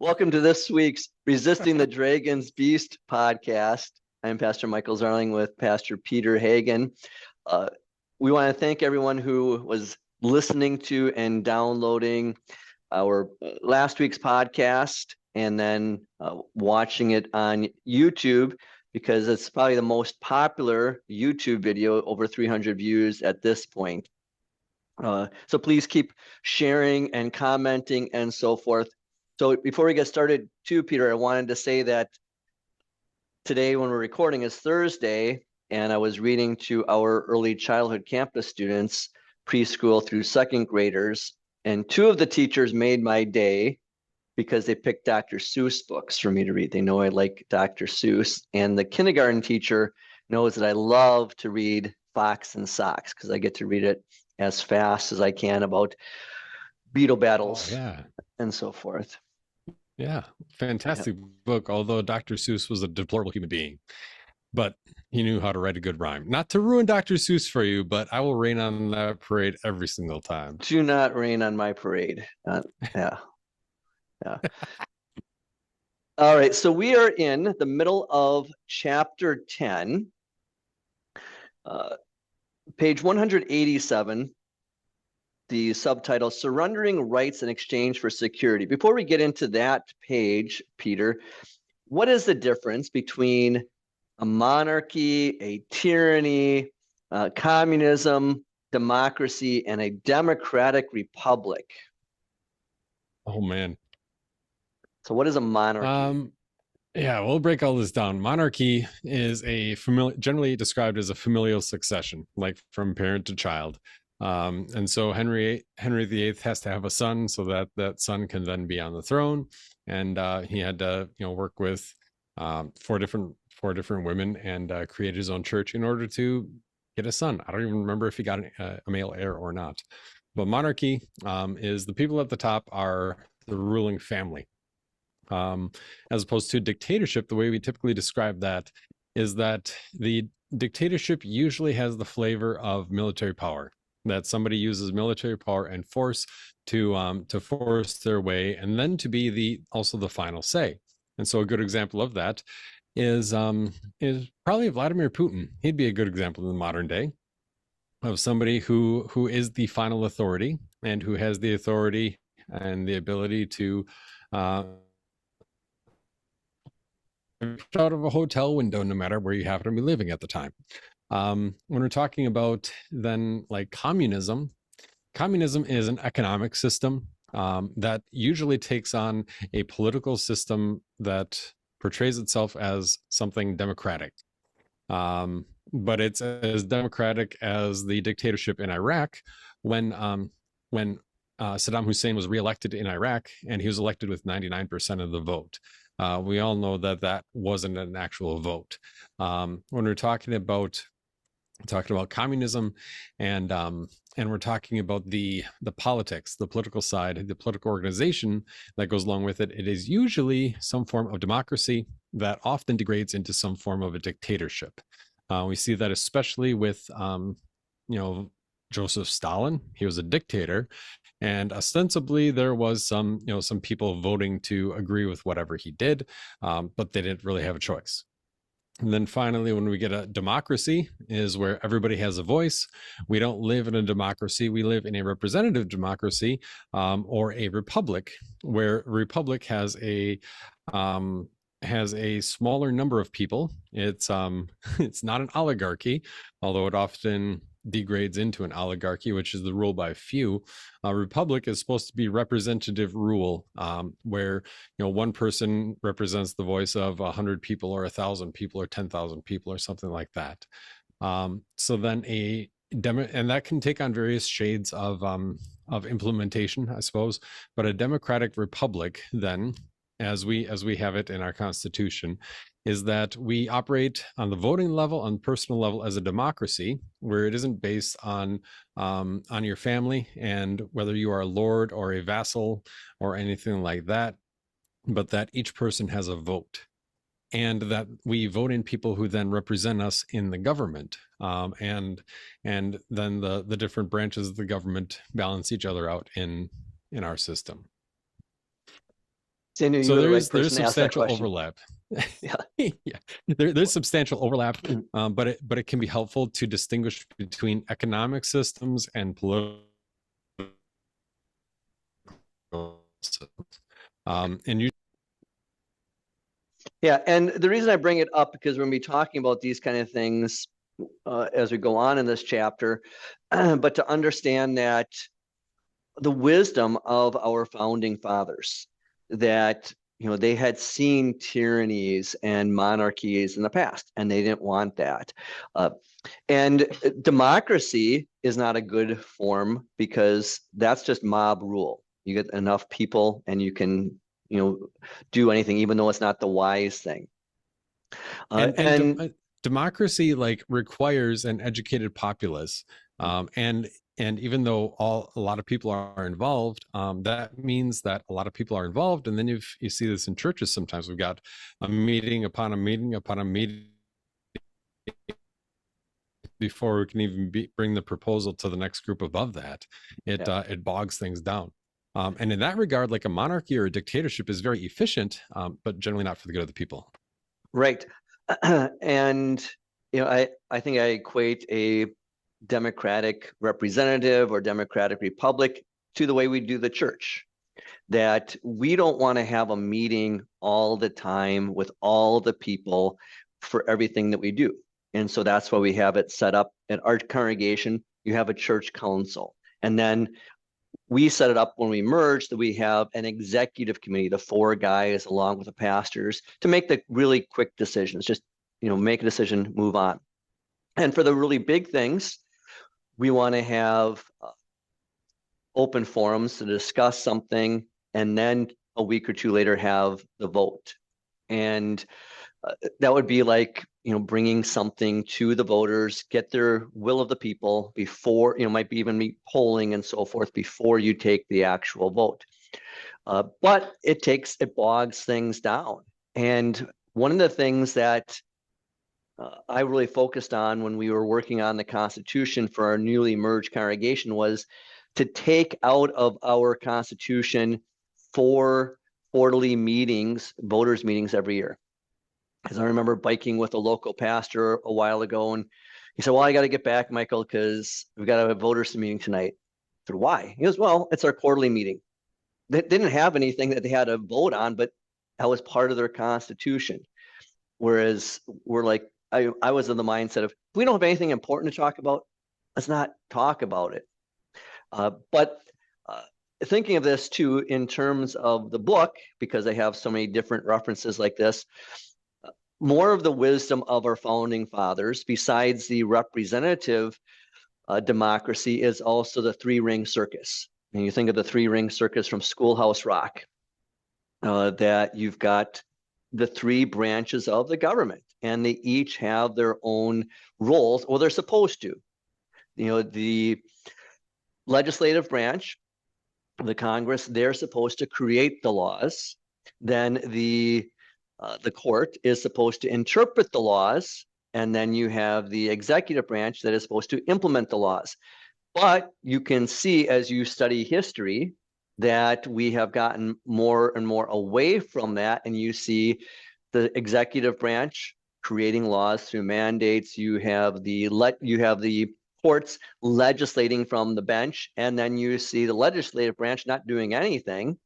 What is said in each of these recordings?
Welcome to this week's Resisting the Dragon's Beast podcast. I'm Pastor Michael Zarling with Pastor Peter Hagen. We want to thank everyone who was listening to and downloading our last week's podcast and then watching it on YouTube, because it's probably the most popular YouTube video, over 300 views at this point. So please keep sharing and commenting and so forth. So before we get started too, Peter, I wanted to say that today when we're recording is Thursday, and I was reading to our early childhood campus students, preschool through second graders, and two of the teachers made my day because they picked Dr. Seuss books for me to read. They know I like Dr. Seuss, and the kindergarten teacher knows that I love to read Fox and Socks because I get to read it as fast as I can about beetle battles and so forth. Yeah, fantastic book, although Dr. Seuss was a deplorable human being, but he knew how to write a good rhyme. Not to ruin Dr. Seuss for you, but I will rain on that parade every single time. Do not rain on my parade. Yeah. All right, so we are in the middle of chapter 10, page 187. The subtitle, Surrendering Rights in Exchange for Security. Before we get into that page, Peter, what is the difference between a monarchy, a tyranny, communism, democracy, and a democratic republic? Oh, man. So what is a monarchy? Yeah, we'll break all this down. Monarchy is generally described as a familial succession, like from parent to child. And so Henry VIII has to have a son so that son can then be on the throne. And he had to, work with four different women and create his own church in order to get a son. I don't even remember if he got a male heir or not. But monarchy is the people at the top are the ruling family. As opposed to dictatorship, the way we typically describe that is that the dictatorship usually has the flavor of military power. That somebody uses military power and force to force their way, and then to be also the final say. And so a good example of that is probably Vladimir Putin. He'd be a good example in the modern day of somebody who is the final authority and who has the authority and the ability to out of a hotel window, no matter where you happen to be living at the time. When we're talking about then like communism is an economic system that usually takes on a political system that portrays itself as something democratic. But it's as democratic as the dictatorship in Iraq when Saddam Hussein was reelected in Iraq, and he was elected with 99% of the vote. We all know that wasn't an actual vote. When we're talking about communism and we're talking about the politics, the political side, the political organization that goes along with it, it is usually some form of democracy that often degrades into some form of a dictatorship. We see that especially with Joseph Stalin. He was a dictator, and ostensibly there was some people voting to agree with whatever he did, but they didn't really have a choice. And then finally, when we get a democracy, is where everybody has a voice. We don't live in a democracy. We live in a representative democracy, or a republic, where a republic has a smaller number of people. It's not an oligarchy, although it often degrades into an oligarchy, which is the rule by few. A republic is supposed to be representative rule, where one person represents the voice of 100 people or 1,000 people or 10,000 people or something like that. So then and that can take on various shades of implementation, I suppose. But a democratic republic, then, as we have it in our Constitution, is that we operate on the voting level, on personal level, as a democracy, where it isn't based on your family and whether you are a lord or a vassal or anything like that, but that each person has a vote, and that we vote in people who then represent us in the government, and then the different branches of the government balance each other out in our system. See, I knew you So were the right there's person to ask that substantial question. overlap. Yeah. Yeah, there's substantial overlap, but it can be helpful to distinguish between economic systems and political systems. And you Yeah, and the reason I bring it up because we're going to be talking about these kind of things as we go on in this chapter, but to understand that the wisdom of our founding fathers, that they had seen tyrannies and monarchies in the past, and they didn't want that. And democracy is not a good form because that's just mob rule. You get enough people, and you can do anything, even though it's not the wise thing. and democracy like requires an educated populace, and even though a lot of people are involved, that means that a lot of people are involved, and then you see this in churches. Sometimes we've got a meeting upon a meeting upon a meeting before we can even bring the proposal to the next group above that. It bogs things down. And in that regard, like a monarchy or a dictatorship is very efficient, but generally not for the good of the people. Right. And I think I equate a democratic representative or democratic republic to the way we do the church. That we don't want to have a meeting all the time with all the people for everything that we do. And so that's why we have it set up at our congregation. You have a church council. And then we set it up when we merged that we have an executive committee, the 4 guys along with the pastors, to make the really quick decisions. Just make a decision, move on. And for the really big things, we want to have open forums to discuss something, and then a week or two later have the vote. And that would be like bringing something to the voters, get their will of the people before, might be even be polling and so forth before you take the actual vote. But it bogs things down. And one of the things that I really focused on when we were working on the Constitution for our newly merged congregation was to take out of our Constitution 4 quarterly meetings, voters' meetings every year. Because I remember biking with a local pastor a while ago, and he said, "Well, I got to get back, Michael, because we've got a voters' meeting tonight." I said, "Why?" He goes, "Well, it's our quarterly meeting." They didn't have anything that they had to vote on, but that was part of their Constitution. Whereas we're like, I was in the mindset of, if we don't have anything important to talk about, let's not talk about it. But thinking of this too in terms of the book, because I have so many different references like this, more of the wisdom of our founding fathers, besides the representative democracy, is also the 3-ring circus. And you think of the 3-ring circus from Schoolhouse Rock, that you've got the 3 branches of the government, and they each have their own roles, or they're supposed to. The legislative branch, the Congress, they're supposed to create the laws. Then the court is supposed to interpret the laws, and then you have the executive branch that is supposed to implement the laws. But you can see as you study history that we have gotten more and more away from that, and you see the executive branch creating laws through mandates. You have the courts legislating from the bench, and then you see the legislative branch not doing anything,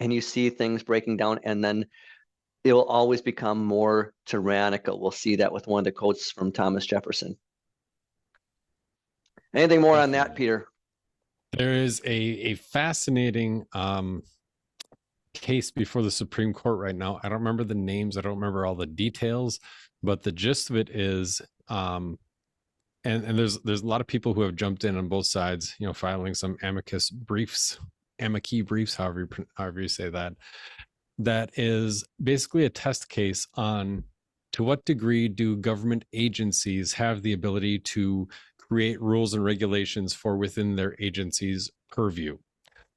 and you see things breaking down, and then it will always become more tyrannical. We'll see that with one of the quotes from Thomas Jefferson. Anything more on that, Peter? There is a fascinating case before the Supreme Court right now. I don't remember the names. I don't remember all the details, but the gist of it is, and there's a lot of people who have jumped in on both sides, filing some amici briefs, however you say that. That is basically a test case on to what degree do government agencies have the ability to create rules and regulations for within their agency's purview.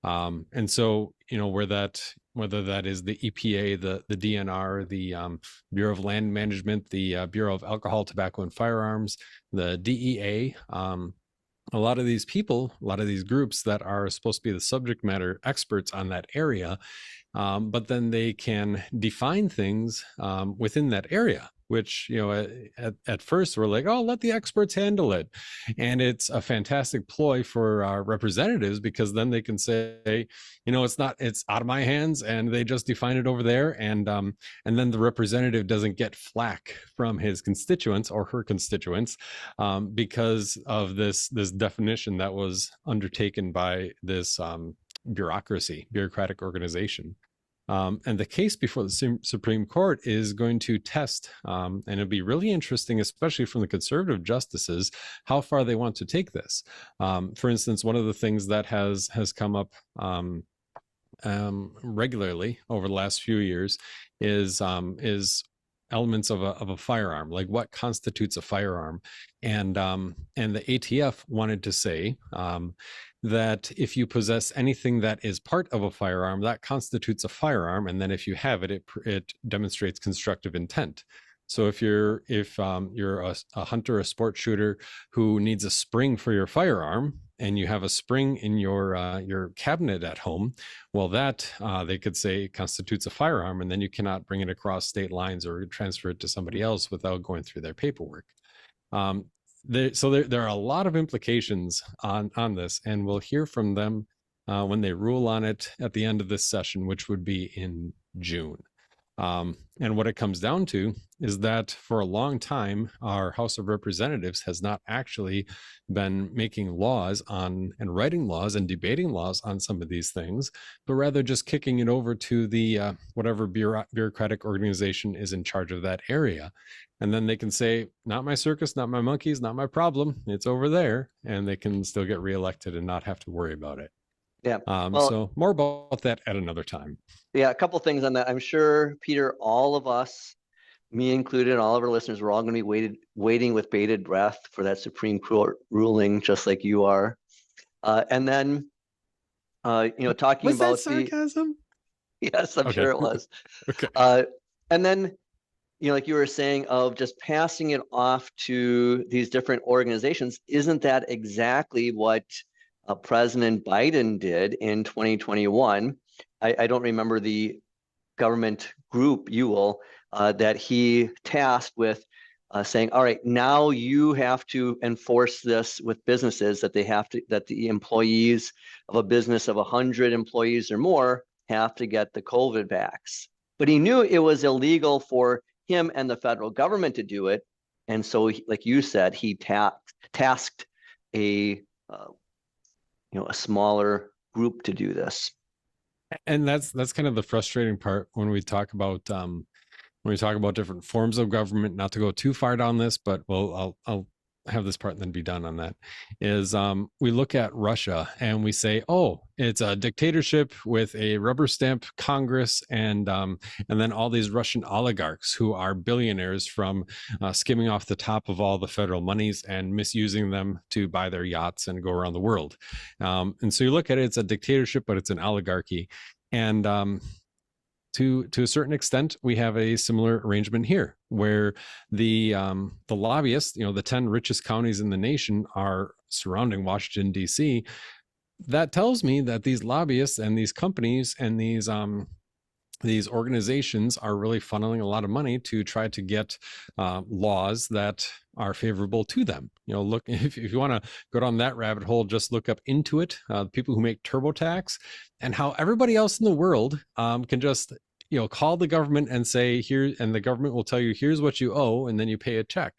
And so, whether that is the EPA, the DNR, the Bureau of Land Management, the Bureau of Alcohol, Tobacco, and Firearms, the DEA, a lot of these people, a lot of these groups that are supposed to be the subject matter experts on that area, but then they can define things within that area, which, you know, at first we're like, oh, let the experts handle it. And it's a fantastic ploy for our representatives, because then they can say, you know, it's out of my hands, and they just define it over there. And then the representative doesn't get flack from his constituents or her constituents because of this definition that was undertaken by this bureaucratic organization. And the case before the Supreme Court is going to test, and it'll be really interesting, especially from the conservative justices, how far they want to take this. For instance, one of the things that has come up regularly over the last few years is elements of a firearm, like what constitutes a firearm. And the ATF wanted to say that if you possess anything that is part of a firearm, that constitutes a firearm. And then if you have it, it demonstrates constructive intent. So if you're a hunter, a sport shooter who needs a spring for your firearm, and you have a spring in your cabinet at home, well, that they could say constitutes a firearm, and then you cannot bring it across state lines or transfer it to somebody else without going through their paperwork. So there are a lot of implications on this, and we'll hear from them when they rule on it at the end of this session, which would be in June. And what it comes down to is that for a long time, our House of Representatives has not actually been making laws on and writing laws and debating laws on some of these things, but rather just kicking it over to the whatever bureaucratic organization is in charge of that area. And then they can say, not my circus, not my monkeys, not my problem. It's over there. And they can still get reelected and not have to worry about it. Yeah. So more about that at another time. Yeah, a couple things on that. I'm sure, Peter, all of us, me included, all of our listeners, we're all going to be waiting with bated breath for that Supreme Court ruling, just like you are. And then, talking was about that sarcasm? Yes, I'm sure it was. Okay. And then, like you were saying, of just passing it off to these different organizations, isn't that exactly what President Biden did in 2021? I don't remember the government group, that he tasked with saying, all right, now you have to enforce this with businesses, that the employees of a business of 100 employees or more have to get the COVID vax. But he knew it was illegal for him and the federal government to do it. And so, like you said, he tasked a smaller group to do this. And that's kind of the frustrating part when we talk about different forms of government. Not to go too far down this, but I'll have this part and then be done on that. Is we look at Russia and we say, oh, it's a dictatorship with a rubber stamp Congress, and then all these Russian oligarchs who are billionaires from skimming off the top of all the federal monies and misusing them to buy their yachts and go around the world. And so you look at it, it's a dictatorship, but it's an oligarchy. And to a certain extent, we have a similar arrangement here, where the lobbyists, the 10 richest counties in the nation are surrounding Washington, D.C. That tells me that these lobbyists and these companies and these organizations are really funneling a lot of money to try to get laws that are favorable to them. Look, if you want to go down that rabbit hole, just look up Intuit, people who make TurboTax, and how everybody else in the world can just call the government and say here, and the government will tell you, here's what you owe, and then you pay a check.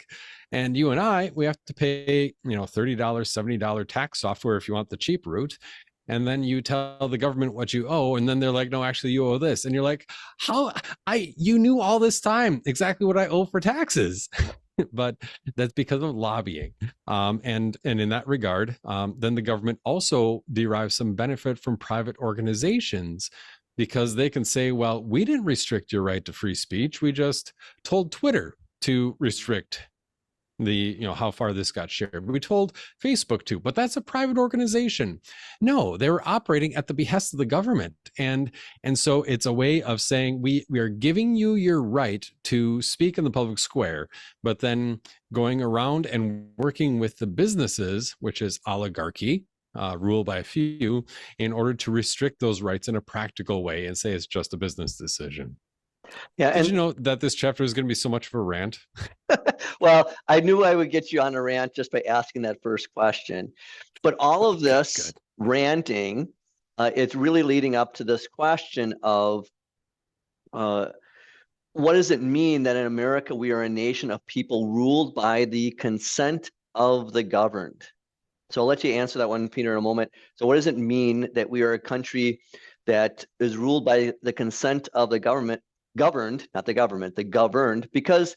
And you and we have to pay $30, $70 tax software if you want the cheap route. And then you tell the government what you owe, and then they're like, no, actually you owe this. And you're like, you knew all this time exactly what I owe for taxes. But that's because of lobbying. And in that regard, then the government also derives some benefit from private organizations, because they can say, well, we didn't restrict your right to free speech. We just told Twitter to restrict how far this got shared. We told Facebook to, but that's a private organization. No, they were operating at the behest of the government. And so it's a way of saying we are giving you your right to speak in the public square, but then going around and working with the businesses, which is oligarchy, ruled by a few, in order to restrict those rights in a practical way and say it's just a business decision. Yeah. Did you know that this chapter is going to be so much of a rant? Well, I knew I would get you on a rant just by asking that first question. But all of this ranting, it's really leading up to this question of what does it mean that in America we are a nation of people ruled by the consent of the governed? So I'll let you answer that one, Peter, in a moment. So what does it mean that we are a country that is ruled by the consent of the government, governed, not the government, the governed? Because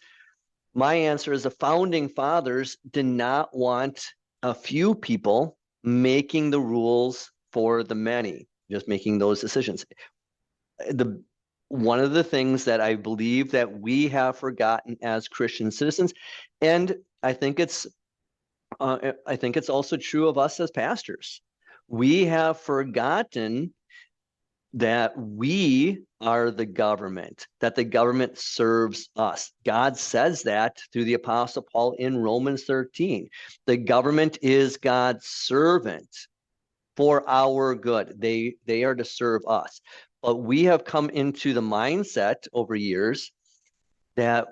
my answer is the founding fathers did not want a few people making the rules for the many, just making those decisions. One of the things that I believe that we have forgotten as Christian citizens, and I think it's also true of us as pastors, we have forgotten that we are the government, that the government serves us. God says that through the Apostle Paul in Romans 13. The government is God's servant for our good. They are to serve us. But we have come into the mindset over years that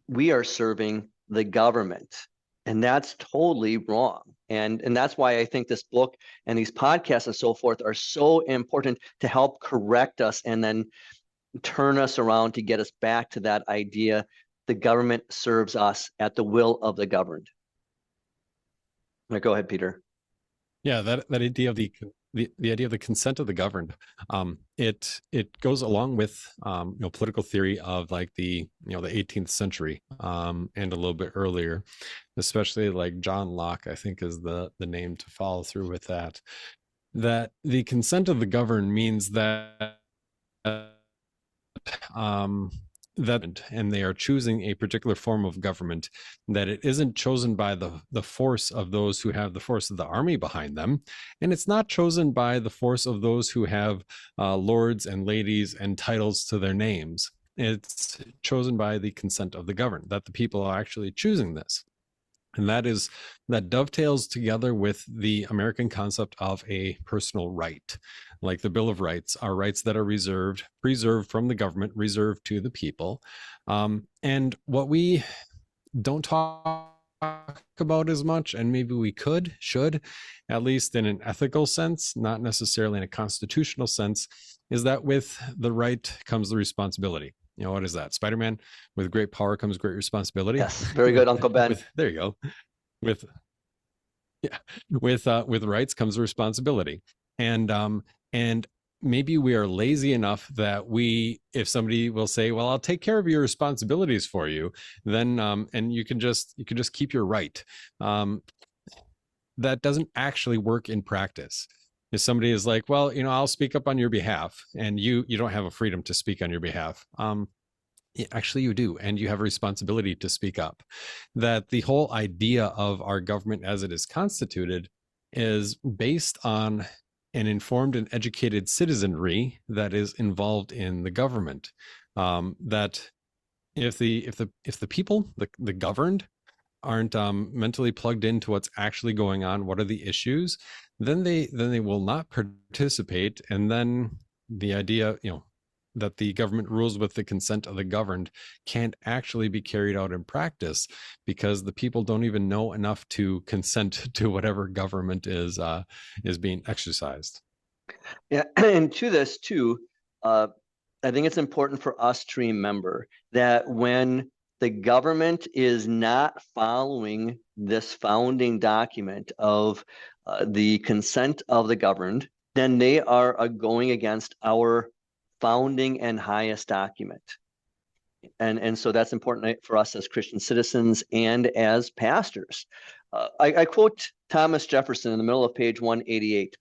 we are serving the government. And that's totally wrong. And that's why I think this book and these podcasts and so forth are so important to help correct us and then turn us around to get us back to that idea: the government serves us at the will of the governed. Now, go ahead, Peter. Yeah, that idea of the idea of the consent of the governed, it goes along with political theory of like the 18th century and a little bit earlier, especially like John Locke, I think is the name to follow through with that. That the consent of the governed means that and they are choosing a particular form of government, that it isn't chosen by the force of those who have the force of the army behind them, and it's not chosen by the force of those who have lords and ladies and titles to their names. It's chosen by the consent of the governed, that the people are actually choosing this. And that dovetails together with the American concept of a personal right. Like the Bill of Rights are rights that are preserved from the government, reserved to the people. And what we don't talk about as much, and maybe we should, at least in an ethical sense, not necessarily in a constitutional sense, is that with the right comes the responsibility. What is that? Spider-Man, with great power comes great responsibility. Yes, very good, Uncle Ben. There you go. With rights comes responsibility. And maybe we are lazy enough that if somebody will say, well, I'll take care of your responsibilities for you, then and you can just keep your right. That doesn't actually work in practice. If somebody is like, well, I'll speak up on your behalf, and you don't have a freedom to speak on your behalf. Actually, you do, and you have a responsibility to speak up. That the whole idea of our government as it is constituted is based on an informed and educated citizenry that is involved in the government. That if the people, the governed, aren't mentally plugged into what's actually going on, what are the issues, then they will not participate. And then the idea, that the government rules with the consent of the governed can't actually be carried out in practice, because the people don't even know enough to consent to whatever government is being exercised. Yeah, and to this too, I think it's important for us to remember that when the government is not following this founding document of the consent of the governed, then they are going against our founding and highest document. And so that's important for us as Christian citizens and as pastors. I quote Thomas Jefferson in the middle of page 188.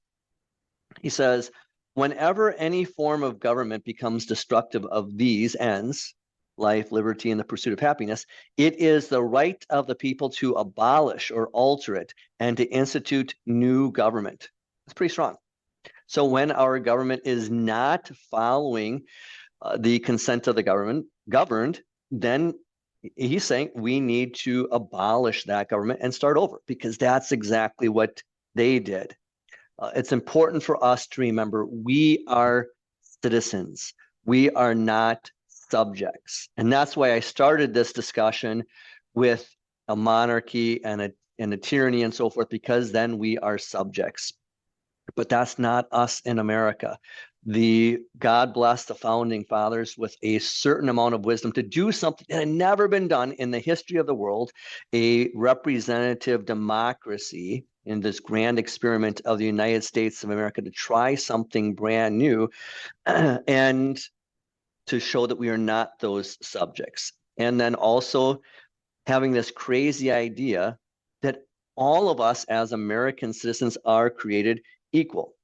He says, whenever any form of government becomes destructive of these ends, life, liberty, and the pursuit of happiness. It is the right of the people to abolish or alter it and to institute new government. It's pretty strong. So when our government is not following the consent of the governed, then he's saying we need to abolish that government and start over, because that's exactly what they did. It's important for us to remember we are citizens. We are not subjects. And that's why I started this discussion with a monarchy and a tyranny and so forth, because then we are subjects. But that's not us in America. God bless the founding fathers with a certain amount of wisdom to do something that had never been done in the history of the world, a representative democracy in this grand experiment of the United States of America, to try something brand new and to show that we are not those subjects. And then also having this crazy idea that all of us as American citizens are created equal.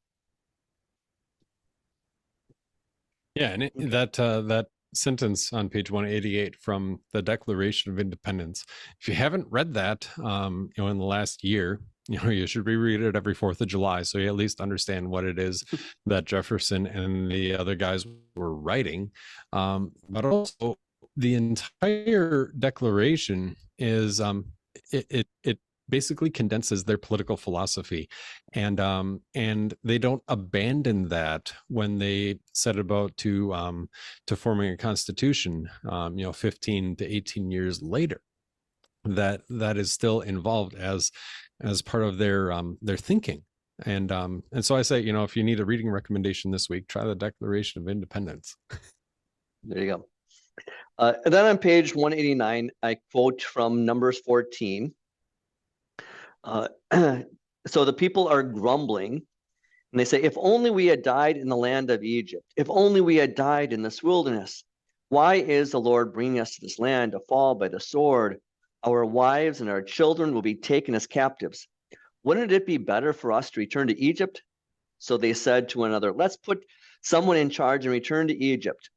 Yeah, and that sentence on page 188 from the Declaration of Independence, if you haven't read that, in the last year, you should reread it every 4th of July, so you at least understand what it is that Jefferson and the other guys were writing. But also, the entire Declaration is it basically condenses their political philosophy, and they don't abandon that when they set about to forming a constitution 15 to 18 years later. That is still involved as part of their thinking. And so I say, if you need a reading recommendation this week, try the Declaration of Independence. There you go. And then on page 189, I quote from Numbers 14. So the people are grumbling, and they say, if only we had died in the land of Egypt, if only we had died in this wilderness. Why is the Lord bringing us to this land to fall by the sword? Our wives and our children will be taken as captives. Wouldn't it be better for us to return to Egypt? So they said to one another, let's put someone in charge and return to Egypt.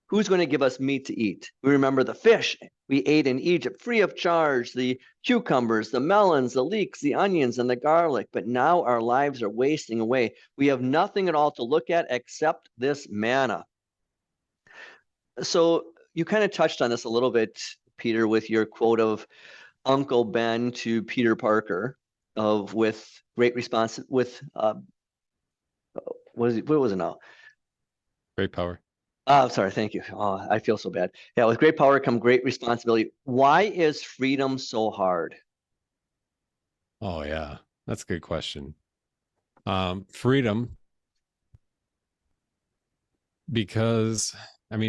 Who's going to give us meat to eat? We remember the fish we ate in Egypt free of charge, the cucumbers, the melons, the leeks, the onions, and the garlic. But now our lives are wasting away. We have nothing at all to look at except this manna. So you kind of touched on this a little bit, Peter, with your quote of Uncle Ben to Peter Parker with great response with what was it now? Great power. Oh, sorry. Thank you. Oh, I feel so bad. Yeah, with great power come great responsibility. Why is freedom so hard? Oh, yeah. That's a good question. Freedom, because,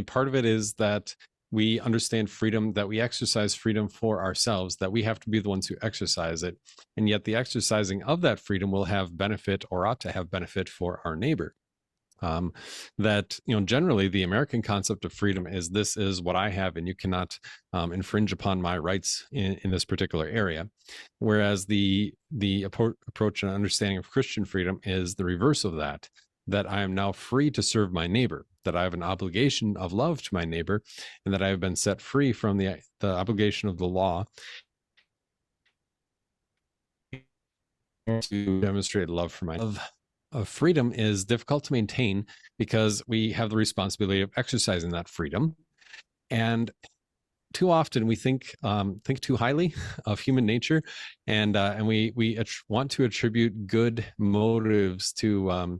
part of it is that we understand freedom, that we exercise freedom for ourselves, that we have to be the ones who exercise it. And yet the exercising of that freedom will have benefit, or ought to have benefit, for our neighbor. That generally the American concept of freedom is, this is what I have and you cannot infringe upon my rights in this particular area, whereas the approach and understanding of Christian freedom is the reverse of that I am now free to serve my neighbor, that I have an obligation of love to my neighbor, and that I have been set free from the obligation of the law to demonstrate love for my neighbor. Of freedom is difficult to maintain because we have the responsibility of exercising that freedom, and too often we think too highly of human nature, and we want to attribute good motives to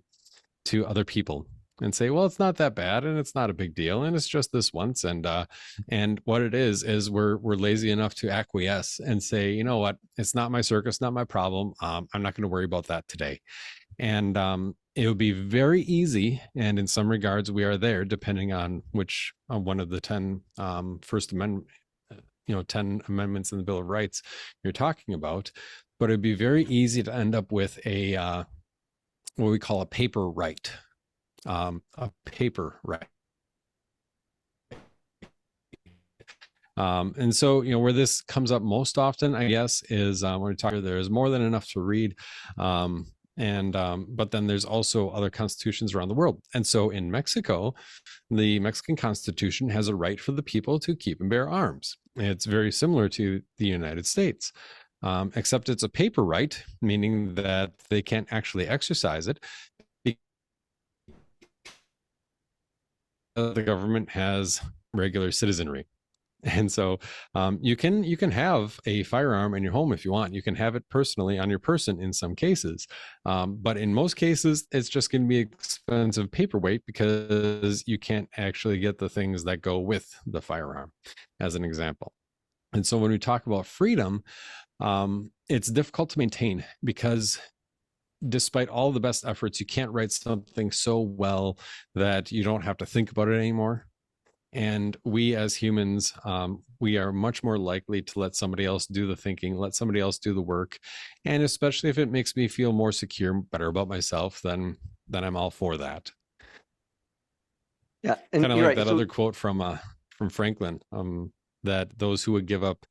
other people and say, well, it's not that bad and it's not a big deal and it's just this once, and what it is we're lazy enough to acquiesce and say, you know what, it's not my circus, not my problem. I'm not going to worry about that today. And it would be very easy, and in some regards we are there, depending on which one of the 10 First Amendment, 10 amendments in the Bill of Rights you're talking about, but it'd be very easy to end up with a what we call a paper right, and so, where this comes up most often, I guess, is when we talk, there's more than enough to read. And but then there's also other constitutions around the world. And so in Mexico, the Mexican Constitution has a right for the people to keep and bear arms. It's very similar to the United States, except it's a paper right, meaning that they can't actually exercise it. The government has regular citizenry. And so you can have a firearm in your home if you want. You can have it personally on your person in some cases, but in most cases, it's just going to be expensive paperweight because you can't actually get the things that go with the firearm, as an example. And so when we talk about freedom, it's difficult to maintain because despite all the best efforts, you can't write something so well that you don't have to think about it anymore. And we as humans, we are much more likely to let somebody else do the thinking, let somebody else do the work. And especially if it makes me feel more secure, better about myself, then I'm all for that. Yeah, and Kind of you're like right. that other quote from Franklin, that those who would give up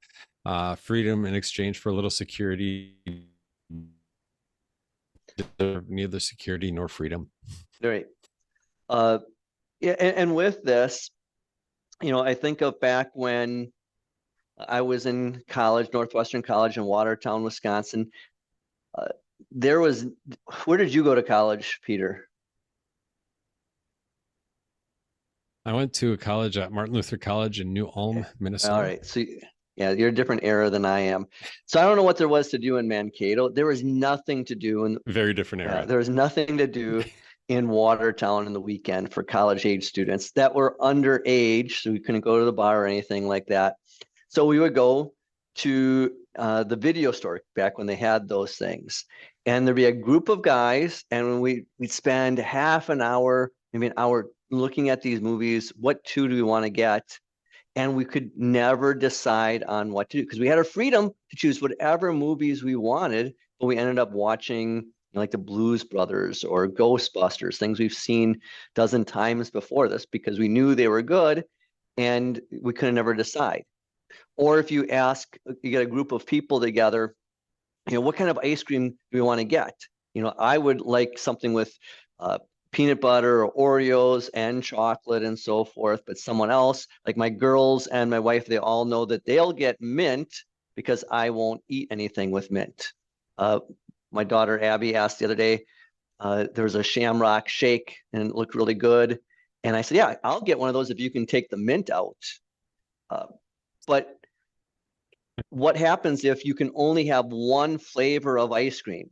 freedom in exchange for a little security deserve neither security nor freedom. Right. Yeah, and with this, I think of back when I was in college, Northwestern College in Watertown, Wisconsin. Where did you go to college, Peter? I went to a college at Martin Luther College in New Ulm, Minnesota. All right. So, yeah, you're a different era than I am. So I don't know what there was to do in Mankato. There was nothing to do in Very different era. there was nothing to do in Watertown in the weekend for college age students that were underage, so we couldn't go to the bar or anything like that. So we would go to the video store back when they had those things, and there'd be a group of guys, and we'd spend half an hour, maybe an hour, looking at these movies. What two do we want to get? And we could never decide on what to do because we had our freedom to choose whatever movies we wanted, but we ended up watching like the Blues Brothers or Ghostbusters, things we've seen a dozen times before this because we knew they were good and we couldn't never decide. Or if you get a group of people together, what kind of ice cream do we want to get? I would like something with peanut butter or Oreos and chocolate and so forth. But someone else, like my girls and my wife, they all know that they'll get mint because I won't eat anything with mint. My daughter Abby asked the other day, there was a Shamrock shake and it looked really good. And I said, yeah, I'll get one of those if you can take the mint out. But what happens if you can only have one flavor of ice cream?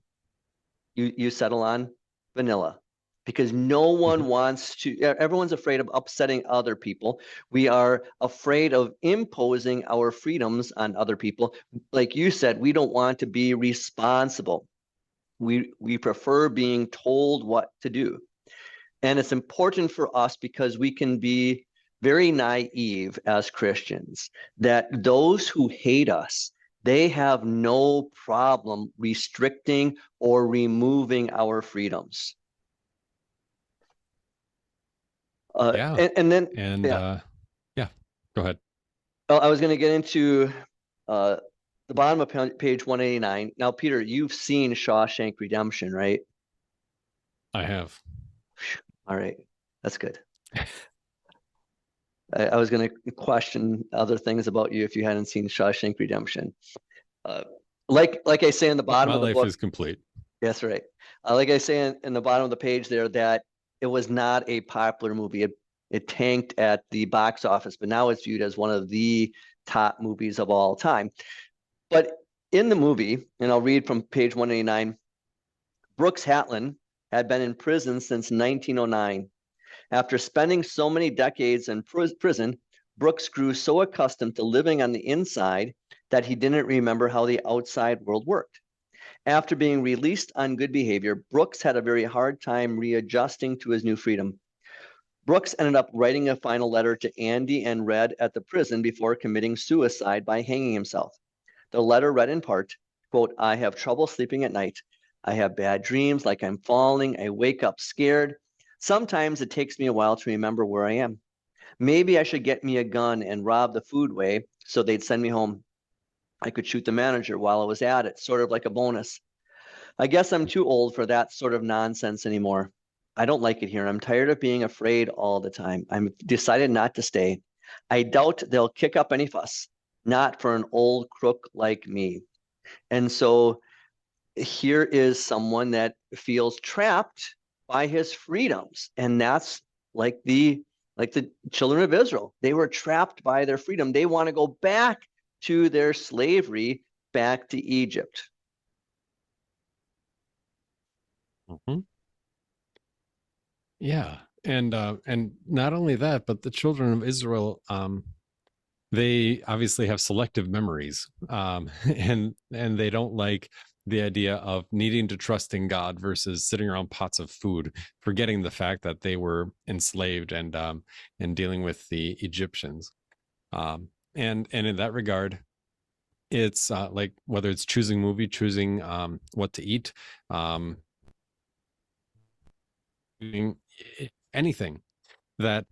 You settle on vanilla because no one wants to, everyone's afraid of upsetting other people. We are afraid of imposing our freedoms on other people. Like you said, we don't want to be responsible. We prefer being told what to do. And it's important for us because we can be very naive as Christians that those who hate us, they have no problem restricting or removing our freedoms. Yeah. Yeah, go ahead. I was going to get into the bottom of page 189. Now, Peter, you've seen Shawshank Redemption, right? I have. All right. That's good. I was going to question other things about you if you hadn't seen Shawshank Redemption. Like I say in the bottom of the book. My life is complete. That's right. Like I say in the bottom of the page there that it was not a popular movie. It tanked at the box office, but now it's viewed as one of the top movies of all time. But in the movie, and I'll read from page 189, Brooks Hatlin had been in prison since 1909. After spending so many decades in prison, Brooks grew so accustomed to living on the inside that he didn't remember how the outside world worked. After being released on good behavior, Brooks had a very hard time readjusting to his new freedom. Brooks ended up writing a final letter to Andy and Red at the prison before committing suicide by hanging himself. The letter read in part, quote, "I have trouble sleeping at night. I have bad dreams like I'm falling. I wake up scared. Sometimes it takes me a while to remember where I am. Maybe I should get me a gun and rob the foodway so they'd send me home. I could shoot the manager while I was at it, sort of like a bonus. I guess I'm too old for that sort of nonsense anymore. I don't like it here. I'm tired of being afraid all the time. I'm decided not to stay. I doubt they'll kick up any fuss, not for an old crook like me. And so here is someone that feels trapped by his freedoms. And that's like the children of Israel. They were trapped by their freedom. They want to go back to their slavery, back to Egypt. Mm-hmm. Yeah, and not only that, but the children of Israel, they obviously have selective memories, and they don't like the idea of needing to trust in God versus sitting around pots of food, forgetting the fact that they were enslaved and dealing with the Egyptians. And in that regard, it's like whether it's choosing movie, choosing what to eat, anything that,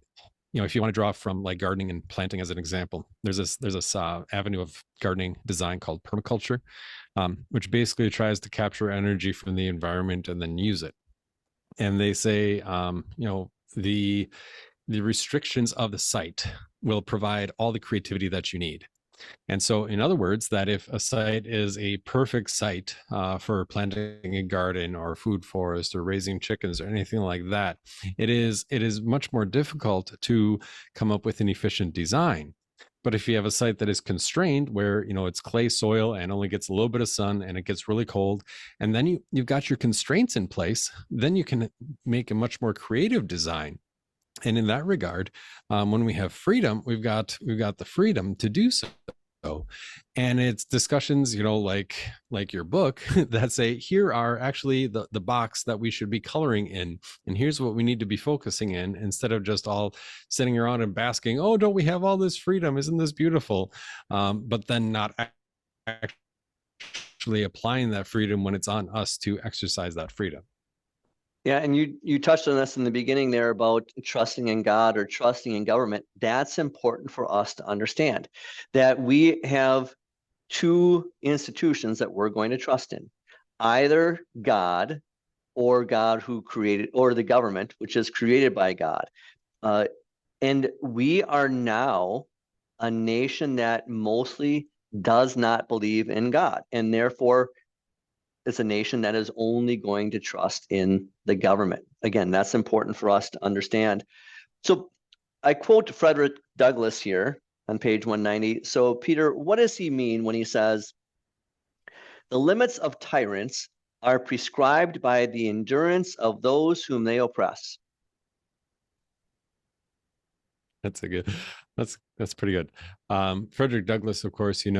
if you want to draw from like gardening and planting as an example, there's this avenue of gardening design called permaculture, which basically tries to capture energy from the environment and then use it. And they say, the restrictions of the site will provide all the creativity that you need. And so, in other words, that if a site is a perfect site for planting a garden or food forest or raising chickens or anything like that, it is much more difficult to come up with an efficient design. But if you have a site that is constrained, where it's clay soil and only gets a little bit of sun and it gets really cold, and then you've got your constraints in place, then you can make a much more creative design. And in that regard, when we have freedom, we've got the freedom to do so. And it's discussions, like your book, that say, here are actually the box that we should be coloring in, and here's what we need to be focusing in, instead of just all sitting around and basking, oh, don't we have all this freedom, isn't this beautiful, but then not actually applying that freedom when it's on us to exercise that freedom. Yeah, and you touched on this in the beginning there about trusting in God or trusting in government. That's important for us to understand, that we have two institutions that we're going to trust in, either God or God who created, or the government, which is created by God. And we are now a nation that mostly does not believe in God, and therefore it's a nation that is only going to trust in the government. Again, that's important for us to understand. So I quote Frederick Douglass here on page 190. So Peter, what does he mean when he says, the limits of tyrants are prescribed by the endurance of those whom they oppress? That's pretty good. Frederick Douglass, of course, he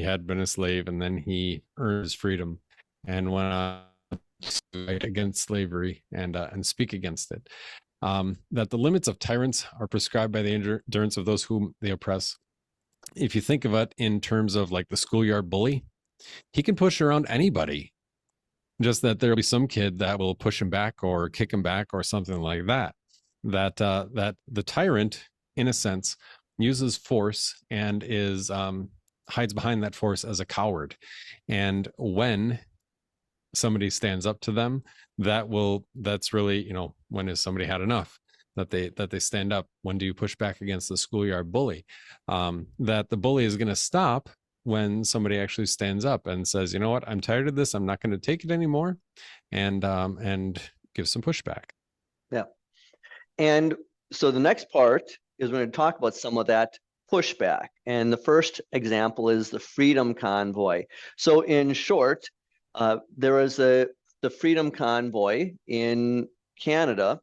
had been a slave, and then he earned his freedom and went on to fight against slavery and speak against it. That the limits of tyrants are prescribed by the endurance of those whom they oppress. If you think of it in terms of like the schoolyard bully, he can push around anybody. Just that there'll be some kid that will push him back or kick him back or something like that. That the tyrant, in a sense, uses force and is hides behind that force as a coward. And when somebody stands up to them, that's really, when has somebody had enough, that they stand up. When do you push back against the schoolyard bully? That the bully is going to stop when somebody actually stands up and says, you know what, I'm tired of this, I'm not going to take it anymore, and give some pushback. Yeah. And so the next part is we're going to talk about some of that pushback. And the first example is the Freedom Convoy. So in short, there was the Freedom Convoy in Canada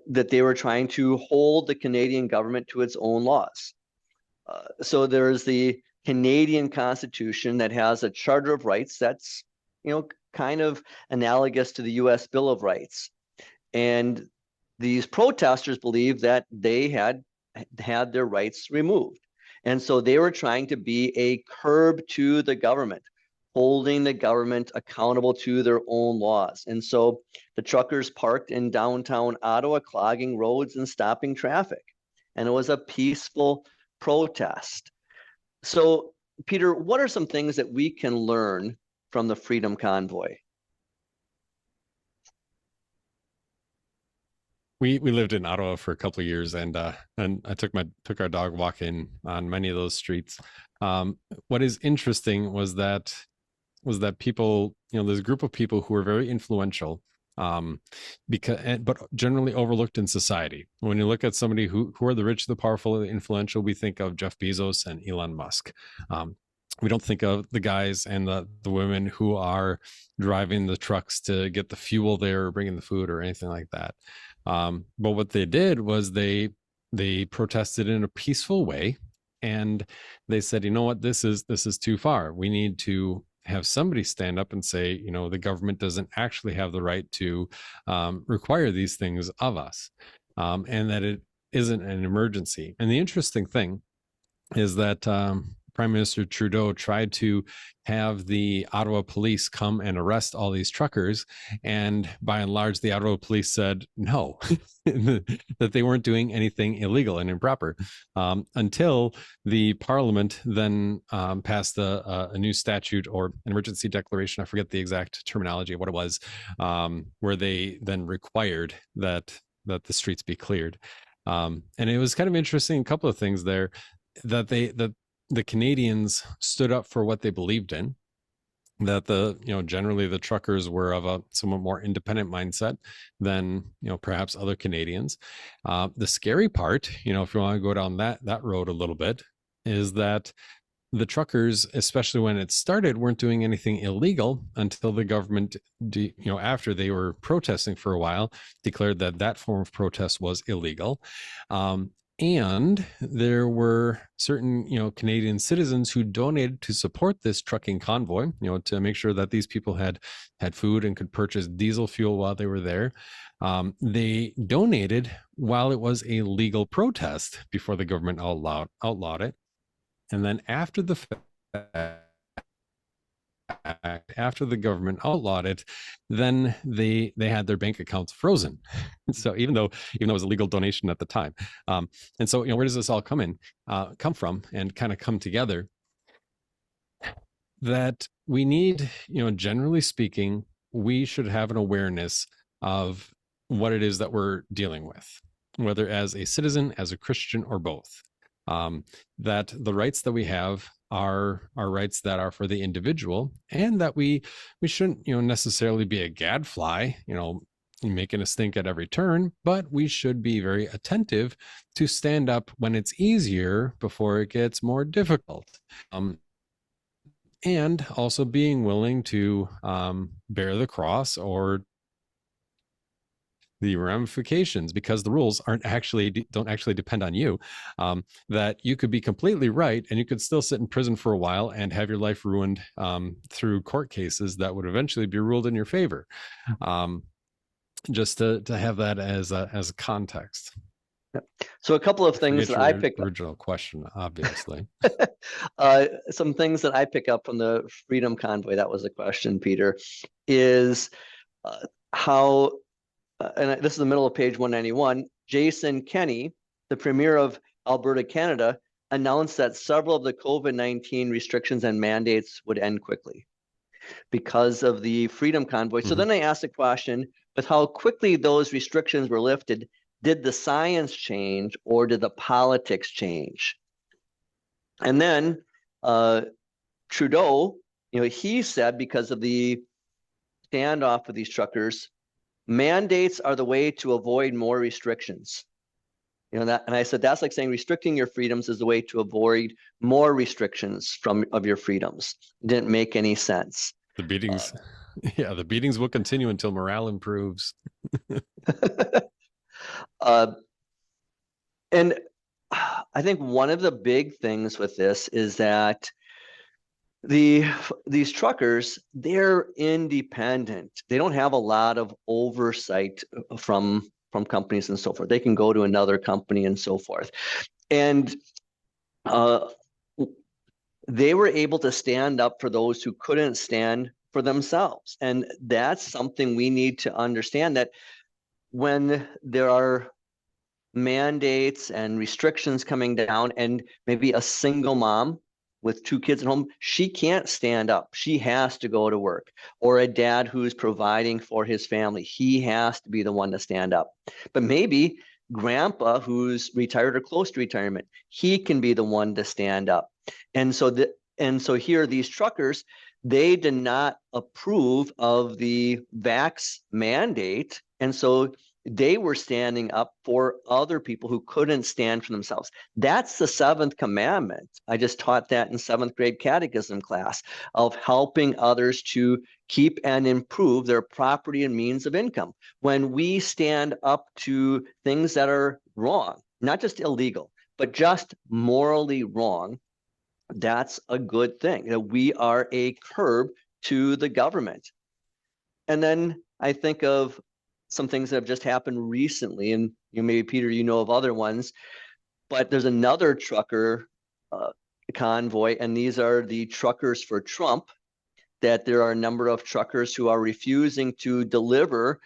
that they were trying to hold the Canadian government to its own laws. So there's the Canadian Constitution that has a Charter of Rights that's, kind of analogous to the U.S. Bill of Rights. And these protesters believed that they had their rights removed. And so they were trying to be a curb to the government, holding the government accountable to their own laws. And so the truckers parked in downtown Ottawa, clogging roads and stopping traffic. And it was a peaceful protest. So, Peter, what are some things that we can learn from the Freedom Convoy? We lived in Ottawa for a couple of years, and I took our dog walking on many of those streets. What is interesting was that people, there's a group of people who are very influential, but generally overlooked in society. When you look at somebody who are the rich, the powerful, the influential, we think of Jeff Bezos and Elon Musk. We don't think of the guys and the women who are driving the trucks to get the fuel there or bringing the food or anything like that. But what they did was they protested in a peaceful way, and they said, you know what, this is too far. We need to have somebody stand up and say, the government doesn't actually have the right to require these things of us, and that it isn't an emergency. And the interesting thing is that Prime Minister Trudeau tried to have the Ottawa police come and arrest all these truckers. And by and large, the Ottawa police said no, that they weren't doing anything illegal and improper, until the Parliament then passed a new statute or an emergency declaration. I forget the exact terminology of what it was, where they then required that the streets be cleared. And it was kind of interesting, a couple of things there, that the Canadians stood up for what they believed in, that generally the truckers were of a somewhat more independent mindset than, perhaps other Canadians. The scary part, if you want to go down that road a little bit, is that the truckers, especially when it started, weren't doing anything illegal until the government, after they were protesting for a while, declared that form of protest was illegal. And there were certain, Canadian citizens who donated to support this trucking convoy, to make sure that these people had food and could purchase diesel fuel while they were there. They donated while it was a legal protest before the government outlawed it. And then after the government outlawed it, then they had their bank accounts frozen. So even though it was a legal donation at the time, and so where does this all come from, and kind of come together? That we need, generally speaking, we should have an awareness of what it is that we're dealing with, whether as a citizen, as a Christian, or both. That the rights that we have are rights that are for the individual, and that we shouldn't necessarily be a gadfly, making us think at every turn, but we should be very attentive to stand up when it's easier before it gets more difficult, and also being willing to bear the cross or the ramifications, because the rules don't actually depend on you. That you could be completely right, and you could still sit in prison for a while and have your life ruined through court cases that would eventually be ruled in your favor. Just to have that as a context. So a couple of things that I picked up. Original question, obviously. Some things that I pick up from the Freedom Convoy, that was a question, Peter, is how. And this is the middle of page 191, Jason Kenney, the Premier of Alberta, Canada, announced that several of the COVID-19 restrictions and mandates would end quickly because of the Freedom Convoy. So then I asked the question, with how quickly those restrictions were lifted, did the science change or did the politics change? And then Trudeau, he said, because of the standoff with these truckers, mandates are the way to avoid more restrictions. And I said, that's like saying restricting your freedoms is the way to avoid more restrictions of your freedoms. It didn't make any sense. The beatings, the beatings will continue until morale improves. And I think one of the big things with this is that these truckers, they're independent. They don't have a lot of oversight from companies and so forth. They can go to another company and so forth. And they were able to stand up for those who couldn't stand for themselves. And that's something we need to understand, that when there are mandates and restrictions coming down, and maybe a single mom with 2 kids at home, she can't stand up. She has to go to work. Or a dad who's providing for his family, he has to be the one to stand up. But maybe grandpa who's retired or close to retirement, he can be the one to stand up. And so here, these truckers, they did not approve of the vax mandate. And so they were standing up for other people who couldn't stand for themselves. That's the 7th commandment. I just taught that in 7th grade catechism class, of helping others to keep and improve their property and means of income. When we stand up to things that are wrong, not just illegal, but just morally wrong, that's a good thing. That we are a curb to the government. And then I think of some things that have just happened recently, and maybe Peter, you know of other ones, but there's another trucker convoy, and these are the Truckers for Trump, that there are a number of truckers who are refusing to deliver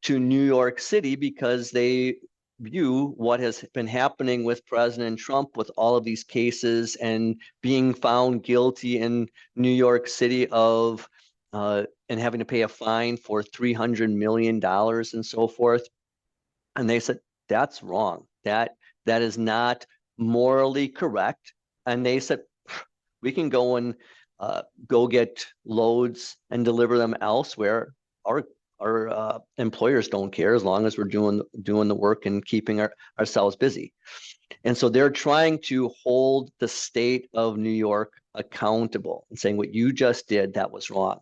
to New York City because they view what has been happening with President Trump, with all of these cases and being found guilty in New York City of and having to pay a fine for $300 million and so forth. And they said, that's wrong. That is not morally correct. And they said, we can go and go get loads and deliver them elsewhere. Our employers don't care, as long as we're doing the work and keeping ourselves busy. And so they're trying to hold the state of New York accountable and saying, what you just did, that was wrong.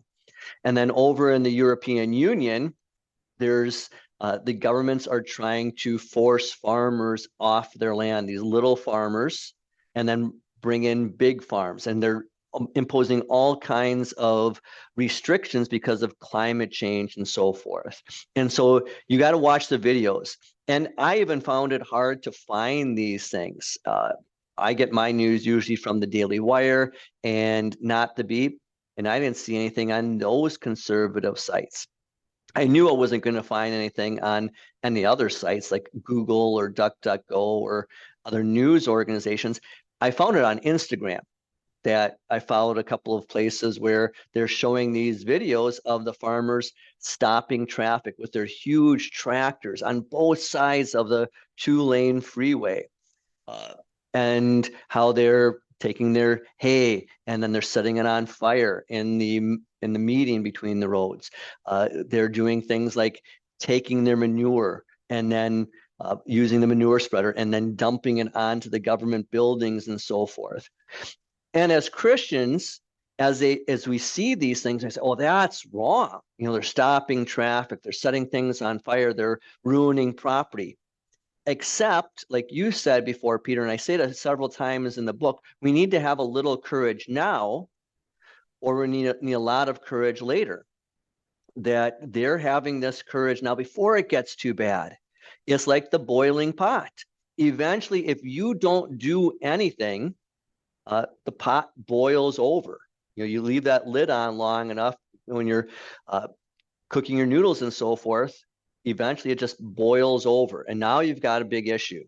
And then over in the European Union, there's the governments are trying to force farmers off their land, these little farmers, and then bring in big farms. And they're imposing all kinds of restrictions because of climate change and so forth. And so you got to watch the videos. And I even found it hard to find these things. I get my news usually from the Daily Wire and not the Beat. And I didn't see anything on those conservative sites. I knew I wasn't going to find anything on any other sites like Google or DuckDuckGo or other news organizations. I found it on Instagram, that I followed a couple of places where they're showing these videos of the farmers stopping traffic with their huge tractors on both sides of the 2-lane freeway, and how they're taking their hay and then they're setting it on fire in the median between the roads. They're doing things like taking their manure and then using the manure spreader and then dumping it onto the government buildings and so forth. And as Christians, as we see these things, I say, oh, that's wrong. They're stopping traffic, they're setting things on fire, they're ruining property. Except, like you said before, Peter, and I say that several times in the book, we need to have a little courage now, or we need a lot of courage later. That they're having this courage now before it gets too bad. It's like the boiling pot. Eventually, if you don't do anything, the pot boils over. You leave that lid on long enough when you're cooking your noodles and so forth, eventually it just boils over. And now you've got a big issue.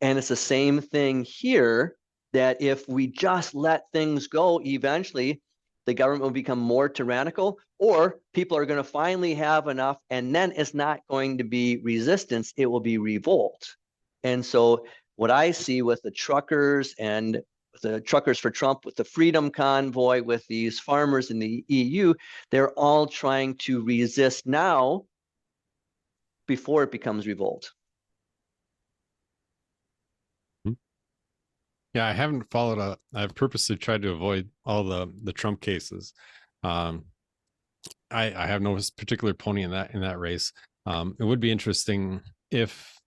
And it's the same thing here, that if we just let things go, eventually the government will become more tyrannical, or people are going to finally have enough. And then it's not going to be resistance, it will be revolt. And so what I see with the truckers and the Truckers for Trump, with the Freedom Convoy, with these farmers in the EU, they're all trying to resist now before it becomes revolt. Yeah, I haven't followed I've purposely tried to avoid all the Trump cases. I have no particular pony in that race. It would be interesting if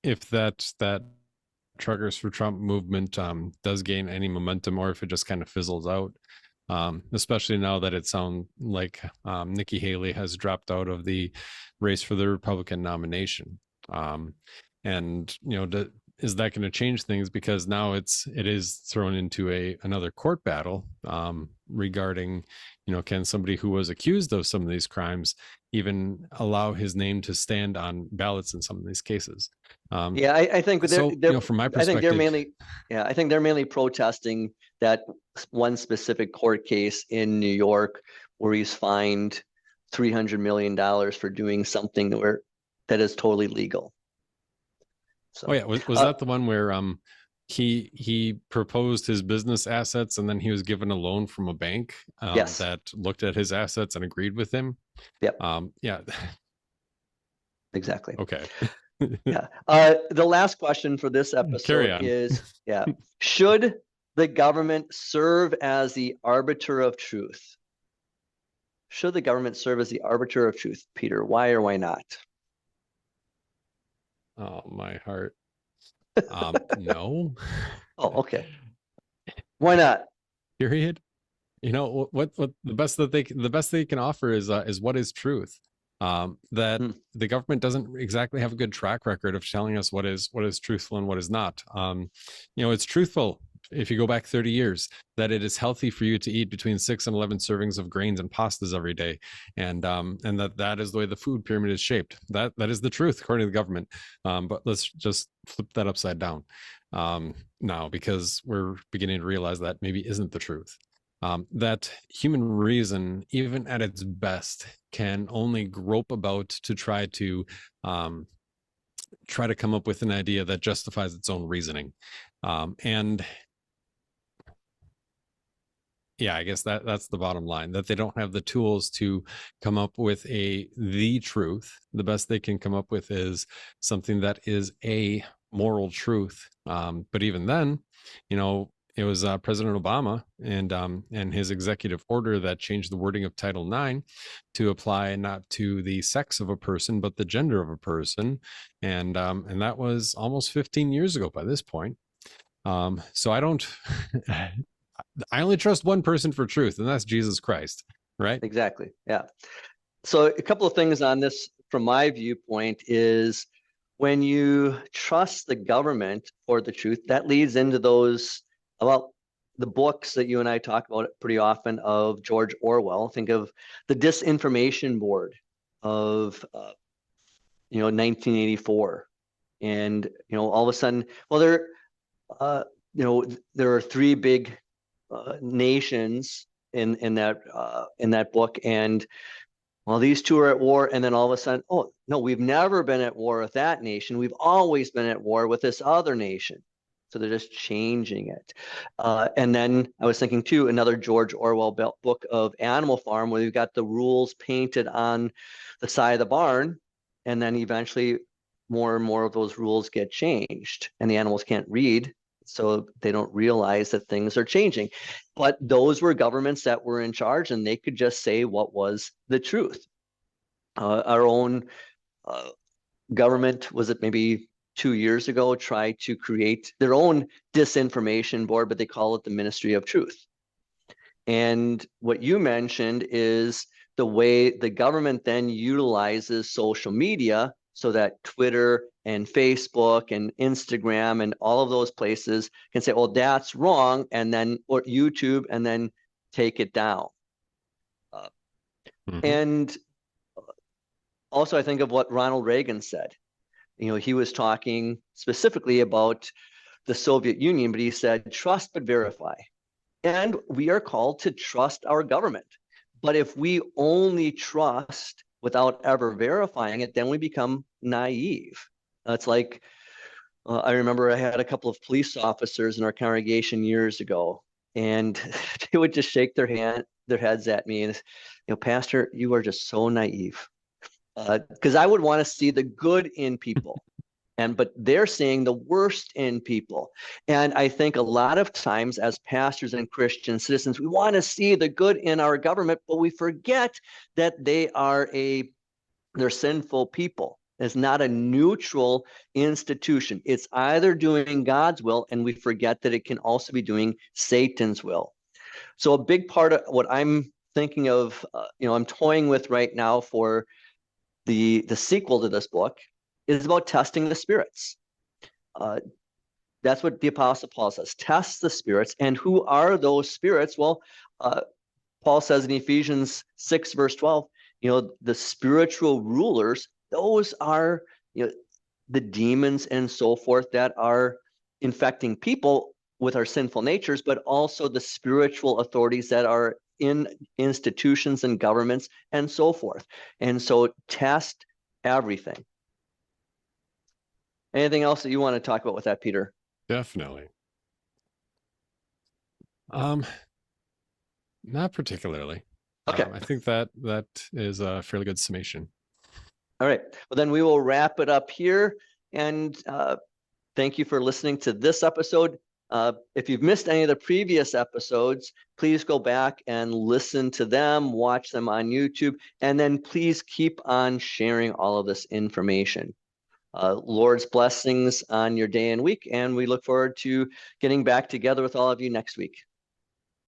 that Truckers for Trump movement does gain any momentum, or if it just kind of fizzles out. Especially now that it sounds like Nikki Haley has dropped out of the race for the Republican nomination. And is that going to change things? Because now it is thrown into another court battle regarding, can somebody who was accused of some of these crimes even allow his name to stand on ballots in some of these cases. Yeah, I think From my I think they're perspective, mainly, yeah, I think they're mainly protesting that one specific court case in New York where he's fined $300 million for doing something that is totally legal. So, oh yeah, was that the one where he proposed his business assets and then he was given a loan from a bank yes, that looked at his assets and agreed with him? yep, Yeah. exactly. Okay. Yeah. The last question for this Carry episode on. is, yeah, should the government serve as the arbiter of truth? Should the government serve as the arbiter of truth, Peter? Why or why not? Oh, my heart. No. Oh, okay. Why not? Period. What the best they can offer is what is truth. That Hmm. the government doesn't exactly have a good track record of telling us what is truthful and what is not. It's truthful if you go back 30 years that it is healthy for you to eat between 6 and 11 servings of grains and pastas every day, and that is the way the food pyramid is shaped. That is the truth according to the government. But let's just flip that upside down now, because we're beginning to realize that maybe isn't the truth. That human reason, even at its best, can only grope about to try to come up with an idea that justifies its own reasoning. And yeah, I guess that's the bottom line, that they don't have the tools to come up with the truth. The best they can come up with is something that is a moral truth. But even then, it was President Obama and his executive order that changed the wording of Title IX to apply not to the sex of a person, but the gender of a person. And that was almost 15 years ago by this point. So I don't, I only trust one person for truth, and that's Jesus Christ, right? Exactly. Yeah. So a couple of things on this from my viewpoint is when you trust the government for the truth, that leads into those, well, the books that you and I talk about pretty often of George Orwell. Think of the Disinformation Board of 1984, and all of a sudden, well, there are three big nations in that book, and well, these two are at war, and then all of a sudden, oh no, we've never been at war with that nation. We've always been at war with this other nation. So they're just changing it. And then I was thinking too, another George Orwell book of Animal Farm, where you've got the rules painted on the side of the barn, and then eventually more and more of those rules get changed, and the animals can't read, so they don't realize that things are changing. But those were governments that were in charge, and they could just say what was the truth. Our own government, was it maybe 2 years ago, tried to create their own disinformation board, but they call it the Ministry of Truth. And what you mentioned is the way the government then utilizes social media, so that Twitter and Facebook and Instagram and all of those places can say, oh, that's wrong, and then, or YouTube, and then take it down. And also I think of what Ronald Reagan said. He was talking specifically about the Soviet Union, but he said, trust but verify. And we are called to trust our government. But if we only trust without ever verifying it, then we become naive. It's like, I remember I had a couple of police officers in our congregation years ago, and they would just shake their heads at me and, Pastor, you are just so naive. Because I would want to see the good in people. But they're seeing the worst in people. And I think a lot of times as pastors and Christian citizens, we want to see the good in our government, but we forget that they're sinful people. It's not a neutral institution. It's either doing God's will, and we forget that it can also be doing Satan's will. So a big part of what I'm thinking of, I'm toying with right now for the sequel to this book, is about testing the spirits. That's what the Apostle Paul says, test the spirits. And who are those spirits? Well, Paul says in Ephesians 6, verse 12, the spiritual rulers, those are, the demons and so forth that are infecting people with our sinful natures, but also the spiritual authorities that are in institutions and governments and so forth. And so test everything. Anything else that you want to talk about with that, Peter? Definitely. Not particularly. Okay. I think that is a fairly good summation. All right. Well, then we will wrap it up here. And thank you for listening to this episode. If you've missed any of the previous episodes, please go back and listen to them, watch them on YouTube, and then please keep on sharing all of this information. Lord's blessings on your day and week, and we look forward to getting back together with all of you next week.